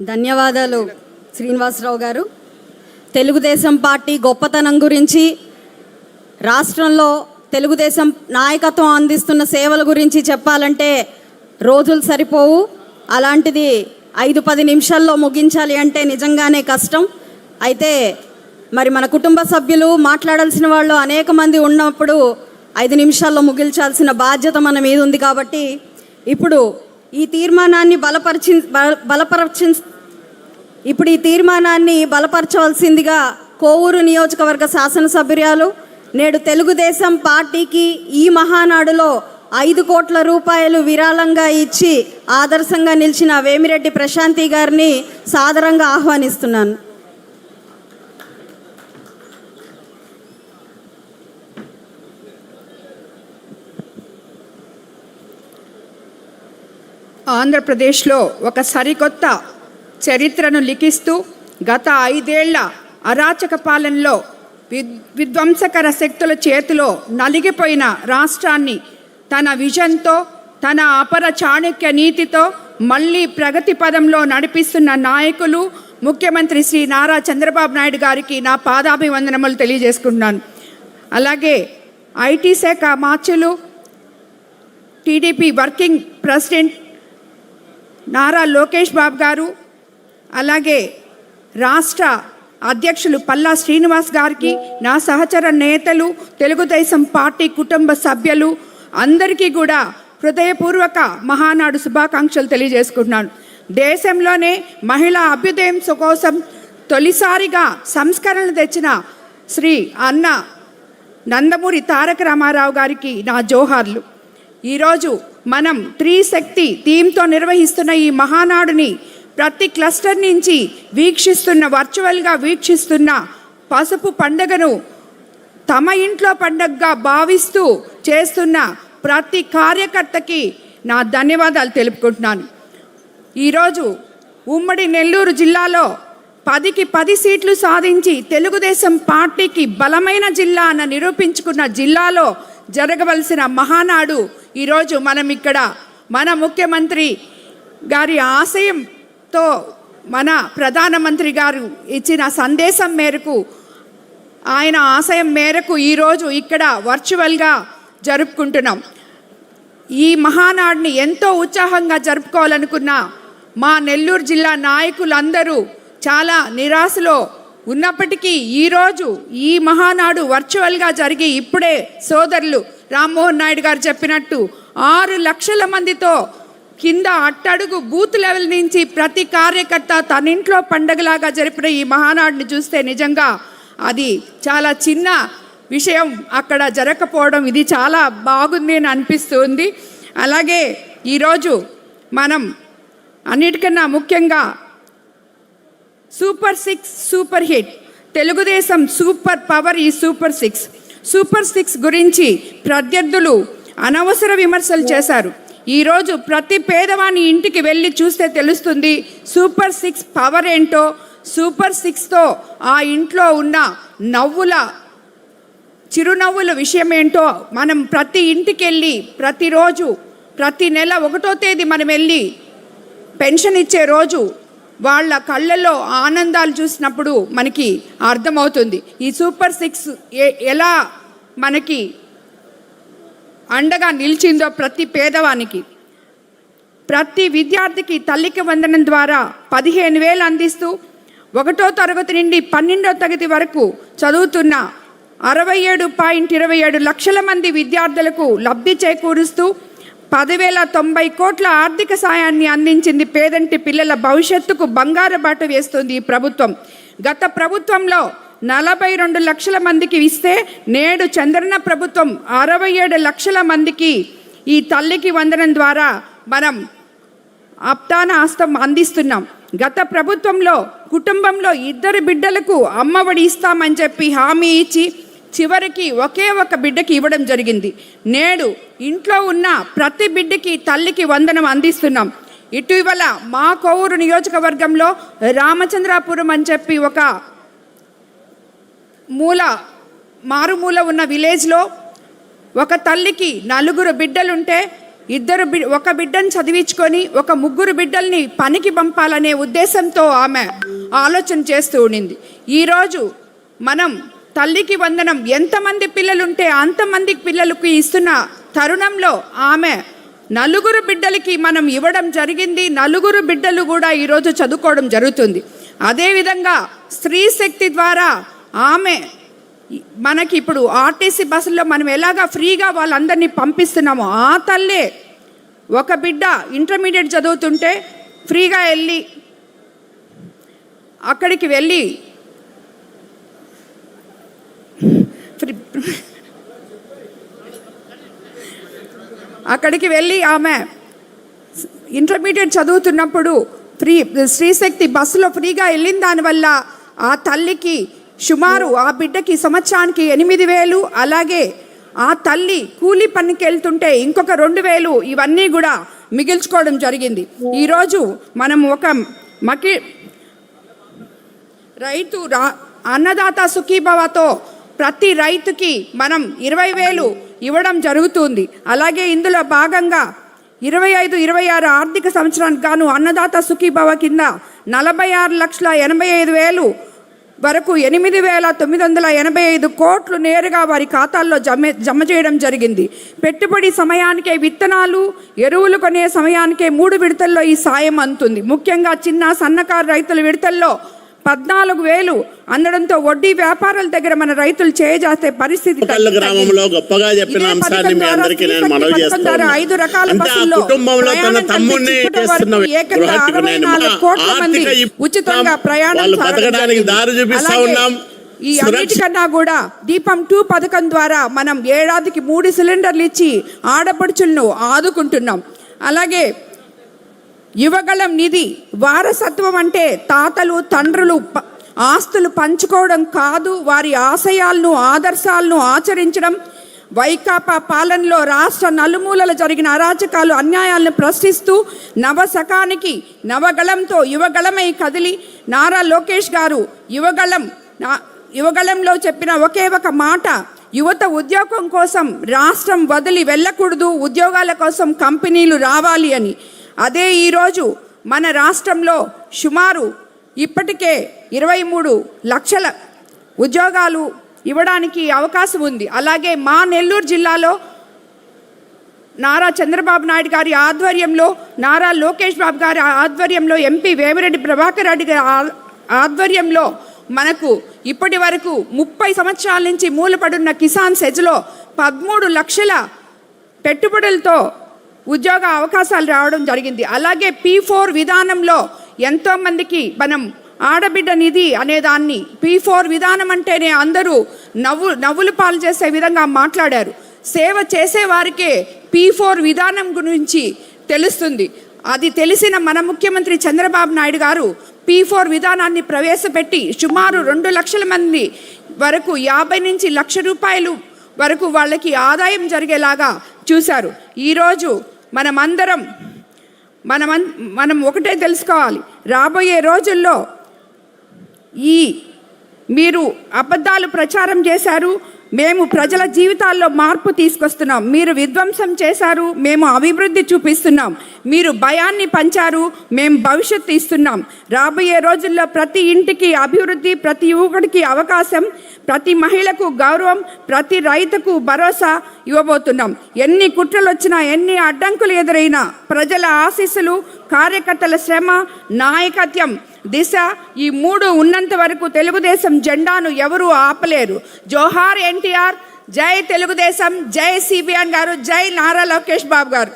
ధన్యవాదాలు శ్రీనివాసరావు గారు. తెలుగుదేశం పార్టీ గొప్పతనం గురించి, రాష్ట్రంలో తెలుగుదేశం నాయకత్వం అందిస్తున్న సేవల గురించి చెప్పాలంటే రోజులు సరిపోవు. అలాంటిది 5-10 నిమిషాల్లో ముగించాలి అంటే నిజంగానే కష్టం. అయితే మరి మన కుటుంబ సభ్యులు మాట్లాడాల్సిన వాళ్ళు అనేక మంది ఉన్నప్పుడు 5 నిమిషాల్లో ముగించాల్సిన బాధ్యత మన మీద ఉంది. కాబట్టి ఇప్పుడు ఈ తీర్మానాన్ని బలపరచవలసిందిగా కోవూరు నియోజకవర్గ శాసనసభ్యురాలు, నేడు తెలుగుదేశం పార్టీకి ఈ మహానాడులో 5 కోట్ల రూపాయలు విరాళంగా ఇచ్చి ఆదర్శంగా నిలిచిన వేమిరెడ్డి ప్రశాంతి గారిని సాదరంగా ఆహ్వానిస్తున్నాను. ఆంధ్రప్రదేశ్లో ఒక సరికొత్త చరిత్రను లిఖిస్తూ గత 5 ఏళ్ల అరాచక పాలనలో విధ్వంసకర శక్తుల చేతిలో నలిగిపోయిన రాష్ట్రాన్ని తన విజన్తో, తన అపర చాణక్య నీతితో మళ్ళీ ప్రగతి పదంలో నడిపిస్తున్న నాయకులు ముఖ్యమంత్రి శ్రీ నారా చంద్రబాబు నాయుడు గారికి నా పాదాభివందనములు తెలియజేసుకుంటున్నాను. అలాగే ఐటీ శాఖ మార్చులు, TDP working president Nara Lokesh Babu garu, అలాగే రాష్ట్ర అధ్యక్షులు పల్లా శ్రీనివాస్ గారికి, నా సహచర నేతలు, తెలుగుదేశం పార్టీ కుటుంబ సభ్యులు అందరికీ కూడా హృదయపూర్వక మహానాడు శుభాకాంక్షలు తెలియజేసుకుంటున్నాను. దేశంలోనే మహిళా అభ్యుదయం కోసం తొలిసారిగా సంస్కరణలు తెచ్చిన శ్రీ అన్న నందమూరి తారక రామారావు గారికి నా జోహార్లు. ఈరోజు మనం 3 శక్తి థీమ్తో నిర్వహిస్తున్న ఈ మహానాడుని ప్రతి క్లస్టర్ నుంచి వర్చువల్గా వీక్షిస్తున్న పసుపు పండుగను తమ ఇంట్లో పండుగగా భావిస్తూ చేస్తున్న ప్రతి కార్యకర్తకి నా ధన్యవాదాలు తెలుపుకుంటున్నాను. ఈరోజు ఉమ్మడి నెల్లూరు జిల్లాలో 10కి 10 సీట్లు సాధించి తెలుగుదేశం పార్టీకి బలమైన జిల్లా అన్న నిరూపించుకున్న జిల్లాలో జరగవలసిన మహానాడు ఈరోజు మనం ఇక్కడ మన ముఖ్యమంత్రి గారి ఆశయంతో, మన ప్రధానమంత్రి గారు ఇచ్చిన సందేశం మేరకు, ఆయన ఆశయం మేరకు ఈరోజు ఇక్కడ వర్చువల్గా జరుపుకుంటున్నాం. ఈ మహానాడుని ఎంతో ఉత్సాహంగా జరుపుకోవాలనుకున్న మా నెల్లూరు జిల్లా నాయకులందరూ చాలా నిరాశలో ఉన్నప్పటికీ ఈరోజు ఈ మహానాడు వర్చువల్గా జరిగి ఇప్పుడే సోదరులు రామ్మోహన్ నాయుడు గారు చెప్పినట్టు 6 లక్షల మందితో కింద అట్టడుగు బూత్ లెవెల్ నుంచి ప్రతి కార్యకర్త తన ఇంట్లో పండగలాగా జరిపిన ఈ మహానాడుని చూస్తే నిజంగా అది చాలా చిన్న విషయం అక్కడ జరగకపోవడం, ఇది చాలా బాగుంది అని అనిపిస్తుంది. అలాగే ఈరోజు మనం అన్నిటికన్నా ముఖ్యంగా super 6 super hit, Telugu Desam super power ఈ సూపర్ 6 గురించి ప్రత్యర్థులు అనవసర విమర్శలు చేశారు. ఈరోజు ప్రతి పేదవాని ఇంటికి వెళ్ళి చూస్తే తెలుస్తుంది సూపర్ 6 పవర్ ఏంటో, సూపర్ 6తో ఆ ఇంట్లో ఉన్న చిరునవ్వుల విషయం ఏంటో మనం ప్రతి ఇంటికి వెళ్ళి ప్రతిరోజు ప్రతి నెల 1వ తేదీ మనం వెళ్ళి పెన్షన్ ఇచ్చే రోజు వాళ్ళ కళ్ళల్లో ఆనందాలు చూసినప్పుడు మనకి అర్థమవుతుంది ఈ సూపర్ 6 ఎలా మనకి అండగా నిలిచిందో. ప్రతి పేదవానికి, ప్రతి విద్యార్థికి తల్లికి వందనం ద్వారా 15,000 అందిస్తూ 1వ తరగతి నుండి 12వ తరగతి వరకు చదువుతున్న 67.27 లక్షల మంది విద్యార్థులకు లబ్ధి చేకూరుస్తూ 10,090 కోట్ల ఆర్థిక సాయాన్ని అందించింది. పేదంటి పిల్లల భవిష్యత్తుకు బంగారు బాట వేస్తుంది ఈ ప్రభుత్వం. గత ప్రభుత్వంలో 42 లక్షల మందికి ఇస్తే నేడు చంద్రన్న ప్రభుత్వం 67 లక్షల మందికి ఈ తల్లికి వందనం ద్వారా మనం అప్తాన హస్తం అందిస్తున్నాం. గత ప్రభుత్వంలో కుటుంబంలో 2 బిడ్డలకు అమ్మఒడి ఇస్తామని చెప్పి హామీ ఇచ్చి చివరికి ఒకే ఒక బిడ్డకి ఇవ్వడం జరిగింది. నేడు ఇంట్లో ఉన్న ప్రతి బిడ్డకి తల్లికి వందనం అందిస్తున్నాం. ఇటీవల మా కోవూరు నియోజకవర్గంలో రామచంద్రాపురం అని చెప్పి ఒక మారుమూల ఉన్న విలేజ్లో ఒక తల్లికి 4 బిడ్డలుంటే ఒక బిడ్డను చదివించుకొని ఒక ముగ్గురు బిడ్డల్ని పనికి పంపాలనే ఉద్దేశంతో ఆమె ఆలోచన చేస్తూ ఉండింది. ఈరోజు మనం తల్లికి వందనం ఎంతమంది పిల్లలుంటే అంతమంది పిల్లలకు ఇస్తున్న తరుణంలో ఆమె 4 బిడ్డలకి మనం ఇవ్వడం జరిగింది. 4 బిడ్డలు కూడా ఈరోజు చదువుకోవడం జరుగుతుంది. అదేవిధంగా స్త్రీ శక్తి ద్వారా ఆమె మనకి ఇప్పుడు ఆర్టీసీ బస్సుల్లో మనం ఎలాగా ఫ్రీగా వాళ్ళందరినీ పంపిస్తున్నామో ఆ తల్లే ఒక బిడ్డ ఇంటర్మీడియట్ చదువుతుంటే ఫ్రీగా వెళ్ళి అక్కడికి వెళ్ళి ఆమె ఇంటర్మీడియట్ చదువుతున్నప్పుడు స్త్రీశక్తి బస్సులో ఫ్రీగా వెళ్ళిన దానివల్ల ఆ తల్లికి సుమారు ఆ బిడ్డకి సంవత్సరానికి 8,000, అలాగే ఆ తల్లి కూలీ పనికి వెళ్తుంటే ఇంకొక 2,000 ఇవన్నీ కూడా మిగిల్చుకోవడం జరిగింది. ఈరోజు మనం ఒక రైతు అన్నదాత సుఖీభవతో ప్రతి రైతుకి మనం 20,000 ఇవ్వడం జరుగుతుంది. అలాగే ఇందులో భాగంగా 25-26 ఆర్థిక సంవత్సరానికి గాను అన్నదాత సుఖీభవ కింద 46,85,000 వరకు 8,985 కోట్లు నేరుగా వారి ఖాతాల్లో జమ చేయడం జరిగింది. పెట్టుబడి సమయానికే విత్తనాలు ఎరువులు కొనే సమయానికే 3 విడతల్లో ఈ సాయం అందుతుంది. ముఖ్యంగా చిన్న సన్నకారు రైతుల విడతల్లో 14,000 అందడంతో వడ్డీ వ్యాపారాల దగ్గర మన రైతులు చేయజాస్తే పరిస్థితి గ్రామంలో గొప్పగా చెప్పిన అంశాన్ని మీ అందరికీ నేను మనవి చేస్తున్నాను. 5 రకాల బస్సుల్లో కుటుంబంలో తన తమ్ముడిని చేస్తున్న ఏకంగా 64 కోట్ల మంది ఉచితంగా ప్రయాణం బతకడానికి దారి చూపిస్తా ఉన్నాం. ఈ అన్నిటికన్నా కూడా దీపం 2 పథకం ద్వారా మనం ఏడాదికి 3 సిలిండర్లు ఇచ్చి ఆడపడుచులను ఆదుకుంటున్నాం. అలాగే యువగళం నిధి వారసత్వం అంటే తాతలు తండ్రులు ఆస్తులు పంచుకోవడం కాదు, వారి ఆశయాలను ఆదర్శాలను ఆచరించడం. వైకాపా పాలనలో రాష్ట్ర నలుమూలల జరిగిన అరాచకాలు అన్యాయాలను ప్రశ్నిస్తూ నవశకానికి నవగళంతో యువగళమై కదిలి నారా లోకేష్ గారు యువగళంలో చెప్పిన ఒకే ఒక మాట, యువత ఉద్యోగం కోసం రాష్ట్రం వదిలి వెళ్ళకూడదు, ఉద్యోగాల కోసం కంపెనీలు రావాలి అని. అదే ఈరోజు మన రాష్ట్రంలో సుమారు ఇప్పటికే 23 లక్షల ఉద్యోగాలు ఇవ్వడానికి అవకాశం ఉంది. అలాగే మా నెల్లూరు జిల్లాలో నారా చంద్రబాబు నాయుడు గారి ఆధ్వర్యంలో, నారా లోకేష్ బాబు గారి ఆధ్వర్యంలో, ఎంపీ వేమిరెడ్డి ప్రభాకర్ రెడ్డి గారి ఆధ్వర్యంలో మనకు ఇప్పటి వరకు 30 సంవత్సరాల నుంచి మూలపడున్న కిసాన్ సెజ్లో 13 లక్షల పెట్టుబడులతో ఉద్యోగ అవకాశాలు రావడం జరిగింది. అలాగే P4 విధానంలో ఎంతోమందికి మనం ఆడబిడ్డ నిధి అనేదాన్ని P4 విధానం అంటేనే అందరూ నవ్వులు పాలు చేసే విధంగా మాట్లాడారు. సేవ చేసే వారికే P4 విధానం గురించి తెలుస్తుంది. అది తెలిసిన మన ముఖ్యమంత్రి చంద్రబాబు నాయుడు గారు P4 విధానాన్ని ప్రవేశపెట్టి సుమారు 2 లక్షల మంది వరకు 50 నుంచి ₹1,00,000 వరకు వాళ్ళకి ఆదాయం జరిగేలాగా చూశారు. ఈరోజు మనం ఒకటే తెలుసుకోవాలి, రాబోయే రోజుల్లో మీరు అబద్ధాలు ప్రచారం చేశారు, మేము ప్రజల జీవితాల్లో మార్పు తీసుకొస్తున్నాం. మీరు విధ్వంసం చేశారు, మేము అభివృద్ధి చూపిస్తున్నాం. మీరు భయాన్ని పంచారు, మేము భవిష్యత్తు ఇస్తున్నాం. రాబోయే రోజుల్లో ప్రతి ఇంటికి అభివృద్ధి, ప్రతి యువకుడికి అవకాశం, ప్రతి మహిళకు గౌరవం, ప్రతి రైతుకు భరోసా ఇవ్వబోతున్నాం. ఎన్ని కుట్రలు వచ్చినా, ఎన్ని అడ్డంకులు ఎదురైనా ప్రజల ఆశీస్సులు, కార్యకర్తల శ్రమ, నాయకత్వం, దిశ ఈ 3 ఉన్నంత వరకు తెలుగుదేశం జెండాను ఎవరూ ఆపలేరు. జోహార్ ఎన్టీఆర్, జై తెలుగుదేశం, జై సిబిఎన్ గారు, జై నారా లోకేష్ బాబు గారు.